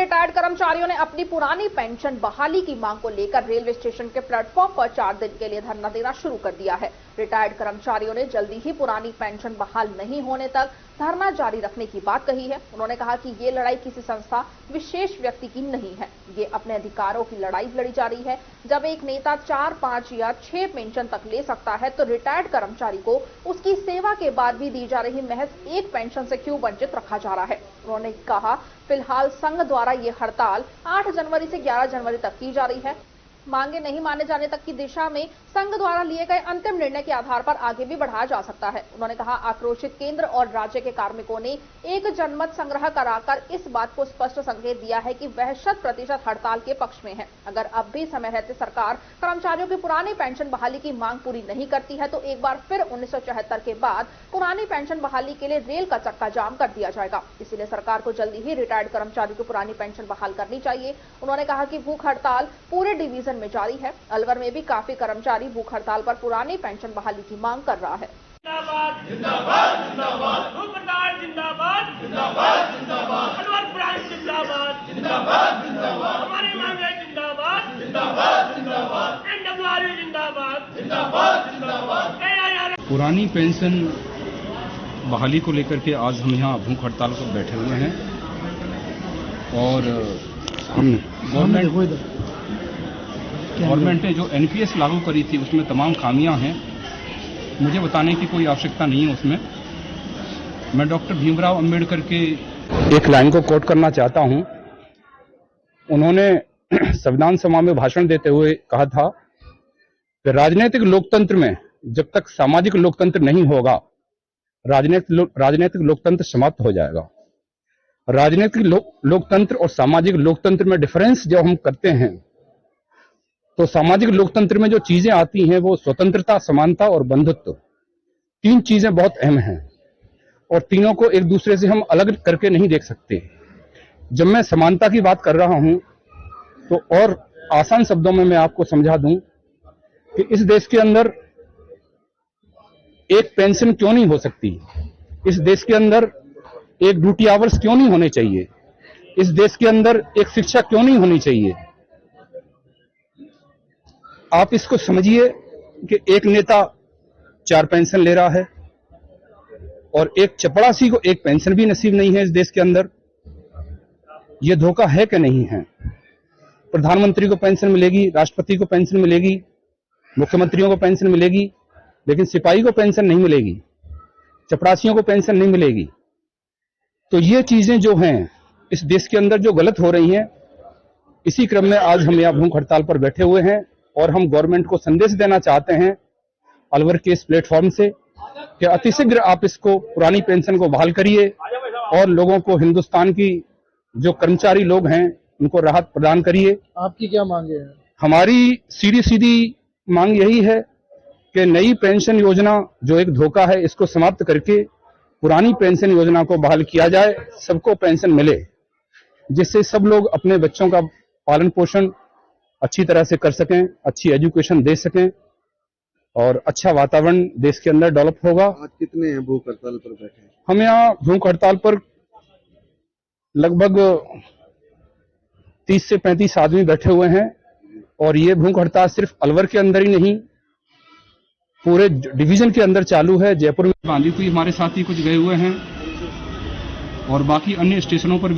Retired कर्मचारियों ने अपनी पुरानी पेंशन बहाली की मांग को लेकर रेलवे स्टेशन के प्लेटफॉर्म पर 4 दिन के लिए धरना देना शुरू कर दिया है। रिटायर्ड कर्मचारियों ने जल्दी ही पुरानी पेंशन बहाल नहीं होने तक धरना जारी रखने की बात कही है। उन्होंने कहा कि ये लड़ाई किसी संस्था विशेष व्यक्ति की नहीं है, ये अपने अधिकारों की लड़ाई लड़ी जा रही है। जब एक नेता 4, 5 या 6 पेंशन तक ले सकता है तो रिटायर्ड कर्मचारी को उसकी सेवा के बाद भी दी जा रही महज एक पेंशन से क्यों वंचित रखा जा रहा है। उन्होंने कहा फिलहाल संघ द्वारा ये हड़ताल 8 जनवरी से 11 जनवरी तक की जा रही है। मांगे नहीं माने जाने तक की दिशा में संघ द्वारा लिए गए अंतिम निर्णय के आधार पर आगे भी बढ़ाया जा सकता है। उन्होंने कहा आक्रोशित केंद्र और राज्य के कार्मिकों ने एक जनमत संग्रह कराकर इस बात को स्पष्ट संकेत दिया है कि वह 100% हड़ताल के पक्ष में है। अगर अब भी समय रहते सरकार कर्मचारियों की पुरानी पेंशन बहाली की मांग पूरी नहीं करती है तो एक बार फिर 1974 के बाद पुरानी पेंशन बहाली के लिए रेल का चक्का जाम कर दिया जाएगा। इसीलिए सरकार को जल्दी ही रिटायर्ड कर्मचारियों की पुरानी पेंशन बहाल करनी चाहिए। उन्होंने कहा कि भूख हड़ताल पूरे डिवीजन में जारी है। अलवर में भी काफी कर्मचारी भूख हड़ताल पर पुरानी पेंशन बहाली की मांग कर रहा है। जिंदाबाद जिंदाबाद जिंदाबाद भूख हड़ताल जिंदाबाद जिंदाबाद जिंदाबाद अलवर ब्रांच जिंदाबाद जिंदाबाद जिंदाबाद हमारी मांगे जिंदाबाद जिंदाबाद जिंदाबाद एनडब्ल्यूआरयू जिंदाबाद जिंदाबाद जिंदाबाद। पुरानी पेंशन बहाली को लेकर के आज हम यहाँ भूख हड़ताल पर बैठे हुए हैं और गवर्नमेंट ने जो एनपीएस लागू करी थी उसमें तमाम खामियां हैं, मुझे बताने की कोई आवश्यकता नहीं है। उसमें मैं डॉक्टर भीमराव अंबेडकर के एक लाइन को कोट करना चाहता हूं। उन्होंने संविधान सभा में भाषण देते हुए कहा था कि राजनीतिक लोकतंत्र में जब तक सामाजिक लोकतंत्र नहीं होगा राजनीतिक लोकतंत्र समाप्त हो जाएगा। राजनीतिक लोकतंत्र और सामाजिक लोकतंत्र में डिफरेंस जब हम करते हैं तो सामाजिक लोकतंत्र में जो चीजें आती हैं वो स्वतंत्रता, समानता और बंधुत्व, 3 चीजें बहुत अहम हैं और तीनों को एक दूसरे से हम अलग करके नहीं देख सकते। जब मैं समानता की बात कर रहा हूं तो और आसान शब्दों में मैं आपको समझा दूं कि इस देश के अंदर एक पेंशन क्यों नहीं हो सकती, इस देश के अंदर एक ड्यूटी आवर्स क्यों नहीं होने चाहिए, इस देश के अंदर एक शिक्षा क्यों नहीं होनी चाहिए। आप इसको समझिए कि एक नेता 4 पेंशन ले रहा है और एक चपड़ासी को एक पेंशन भी नसीब नहीं है इस देश के अंदर। यह धोखा है कि नहीं है? प्रधानमंत्री को पेंशन मिलेगी, राष्ट्रपति को पेंशन मिलेगी, मुख्यमंत्रियों को पेंशन मिलेगी, लेकिन सिपाही को पेंशन नहीं मिलेगी, चपड़ासियों को पेंशन नहीं मिलेगी। तो ये चीजें जो हैं इस देश के अंदर जो गलत हो रही हैं, इसी क्रम में आज हम यहाँ भूख हड़ताल पर बैठे हुए हैं और हम गवर्नमेंट को संदेश देना चाहते हैं अलवर के इस प्लेटफॉर्म से कि अतिशीघ्र आप इसको पुरानी पेंशन को बहाल करिए और लोगों को, हिंदुस्तान की जो कर्मचारी लोग हैं उनको राहत प्रदान करिए। आपकी क्या मांगे हैं? हमारी सीधी सीधी मांग यही है कि नई पेंशन योजना जो एक धोखा है इसको समाप्त करके पुरानी पेंशन योजना को बहाल किया जाए, सबको पेंशन मिले, जिससे सब लोग अपने बच्चों का पालन पोषण अच्छी तरह से कर सकें, अच्छी एजुकेशन दे सकें और अच्छा वातावरण देश के अंदर डेवलप होगा। आज कितने हैं भूख हड़ताल पर बैठे? हम यहाँ भूख हड़ताल पर लगभग 30 से 35 आदमी बैठे हुए हैं और ये भूख हड़ताल सिर्फ अलवर के अंदर ही नहीं पूरे डिवीजन के अंदर चालू है। जयपुर में बांदीकुई हमारे साथी कुछ गए हुए हैं और बाकी अन्य स्टेशनों पर